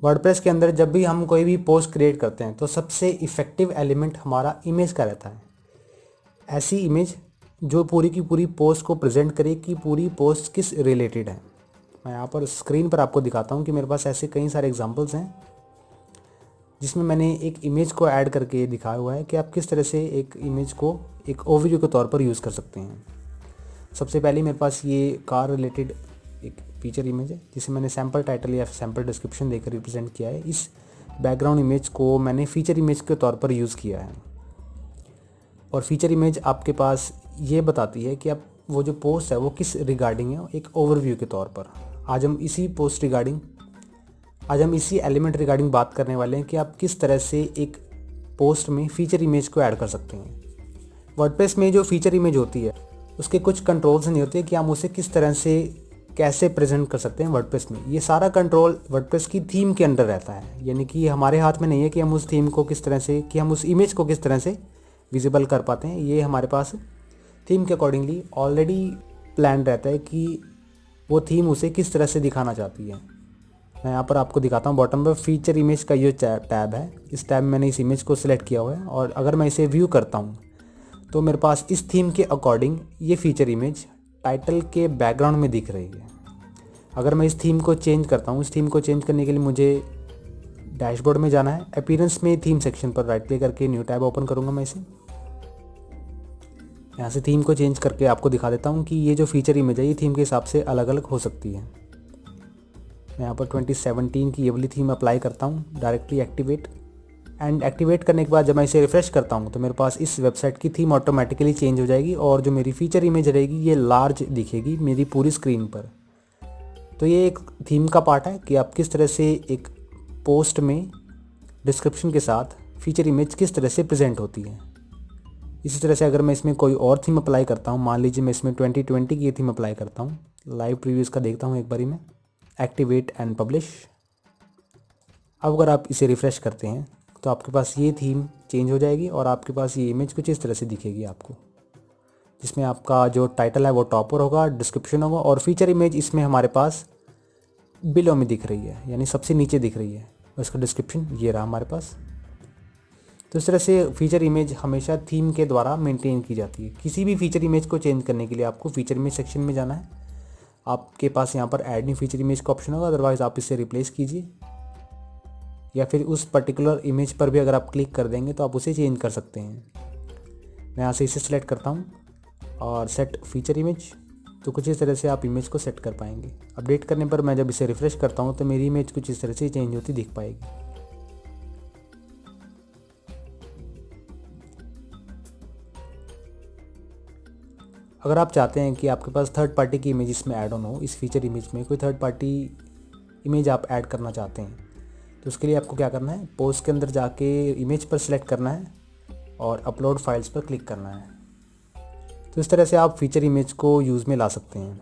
WordPress के अंदर जब भी हम कोई भी पोस्ट क्रिएट करते हैं तो सबसे इफ़ेक्टिव एलिमेंट हमारा इमेज का रहता है। ऐसी इमेज जो पूरी की पूरी पोस्ट को प्रेजेंट करे कि पूरी पोस्ट किस रिलेटेड है। मैं यहाँ पर स्क्रीन पर आपको दिखाता हूँ कि मेरे पास ऐसे कई सारे एग्जांपल्स हैं जिसमें मैंने एक इमेज को ऐड करके दिखाया हुआ है कि आप किस तरह से एक इमेज को एक ओवरव्यू के तौर पर यूज़ कर सकते हैं। सबसे पहले मेरे पास ये कार रिलेटेड एक फीचर इमेज है जिसे मैंने सैम्पल टाइटल या सैम्पल डिस्क्रिप्शन देकर रिप्रेजेंट किया है। इस बैकग्राउंड इमेज को मैंने फीचर इमेज के तौर पर यूज़ किया है और फीचर इमेज आपके पास ये बताती है कि आप वो जो पोस्ट है वो किस रिगार्डिंग है, एक ओवरव्यू के तौर पर। आज हम इसी एलिमेंट रिगार्डिंग बात करने वाले हैं कि आप किस तरह से एक पोस्ट में फीचर इमेज को ऐड कर सकते हैं। वर्डप्रेस में जो फीचर इमेज होती है उसके कुछ कंट्रोल्स नहीं होते कि हम उसे किस तरह से कैसे प्रेजेंट कर सकते हैं वर्डप्रेस में। ये सारा कंट्रोल वर्डप्रेस की थीम के अंडर रहता है, यानी कि हमारे हाथ में नहीं है कि हम उस थीम को किस तरह से, कि हम उस इमेज को किस तरह से विजिबल कर पाते हैं। ये हमारे पास थीम के अकॉर्डिंगली ऑलरेडी प्लान रहता है कि वो थीम उसे किस तरह से दिखाना चाहती है। मैं यहाँ पर आपको दिखाता हूँ बॉटम पर फीचर इमेज का ये टैब है। इस टैब में मैंने इस इमेज को सिलेक्ट किया हुआ है और अगर मैं इसे व्यू करता हूँ तो मेरे पास इस थीम के अकॉर्डिंग ये फीचर इमेज टाइटल के बैकग्राउंड में दिख रही है। अगर मैं इस थीम को चेंज करता हूँ, इस थीम को चेंज करने के लिए मुझे डैशबोर्ड में जाना है। अपीयरेंस में थीम सेक्शन पर राइट क्लिक करके न्यू टैब ओपन करूँगा। मैं इसे यहाँ से थीम को चेंज करके आपको दिखा देता हूँ कि ये जो फीचर इमेज है ये थीम के हिसाब से अलग अलग हो सकती है। मैं यहाँ पर 2017 की ये वाली थीम अप्लाई करता हूँ, डायरेक्टली एक्टिवेट। एंड एक्टिवेट करने के बाद जब मैं इसे रिफ्रेश करता हूँ तो मेरे पास इस वेबसाइट की थीम ऑटोमेटिकली चेंज हो जाएगी और जो मेरी फीचर इमेज रहेगी ये लार्ज दिखेगी मेरी पूरी स्क्रीन पर। तो ये एक थीम का पार्ट है कि आप किस तरह से एक पोस्ट में डिस्क्रिप्शन के साथ फीचर इमेज किस तरह से प्रेजेंट होती है। इसी तरह से अगर मैं इसमें कोई और थीम अप्लाई करता हूँ, मान लीजिए मैं इसमें 2020 की ये थीम अप्लाई करता हूँ, लाइव प्रीव्यूज़ का देखता हूँ एक बारी में, एक्टिवेट एंड पब्लिश। अब अगर आप इसे रिफ़्रेश करते हैं तो आपके पास ये थीम चेंज हो जाएगी और आपके पास ये इमेज कुछ इस तरह से दिखेगी आपको, जिसमें आपका जो टाइटल है वो टॉप पर होगा, डिस्क्रिप्शन होगा और फीचर इमेज इसमें हमारे पास बिलो में दिख रही है, यानी सबसे नीचे दिख रही है। और इसका डिस्क्रिप्शन ये रहा हमारे पास। तो इस तरह से फीचर इमेज हमेशा थीम के द्वारा मेंटेन की जाती है। किसी भी फीचर इमेज को चेंज करने के लिए आपको फीचर इमेज सेक्शन में जाना है। आपके पास यहाँ पर ऐड न्यू फीचर इमेज का ऑप्शन होगा, अदरवाइज़ आप इसे रिप्लेस कीजिए या फिर उस पर्टिकुलर इमेज पर भी अगर आप क्लिक कर देंगे तो आप उसे चेंज कर सकते हैं। मैं यहाँ से इसे सिलेक्ट करता हूँ और सेट फीचर इमेज। तो कुछ इस तरह से आप इमेज को सेट कर पाएंगे। अपडेट करने पर मैं जब इसे रिफ़्रेश करता हूँ तो मेरी इमेज कुछ इस तरह से चेंज होती दिख पाएगी। अगर आप चाहते हैं कि आपके पास थर्ड पार्टी की इमेज इसमें ऐड ऑन हो, इस फीचर इमेज में कोई थर्ड पार्टी इमेज आप ऐड करना चाहते हैं, तो उसके लिए आपको क्या करना है, पोस्ट के अंदर जाके इमेज पर सिलेक्ट करना है और अपलोड फाइल्स पर क्लिक करना है। तो इस तरह से आप फीचर इमेज को यूज़ में ला सकते हैं।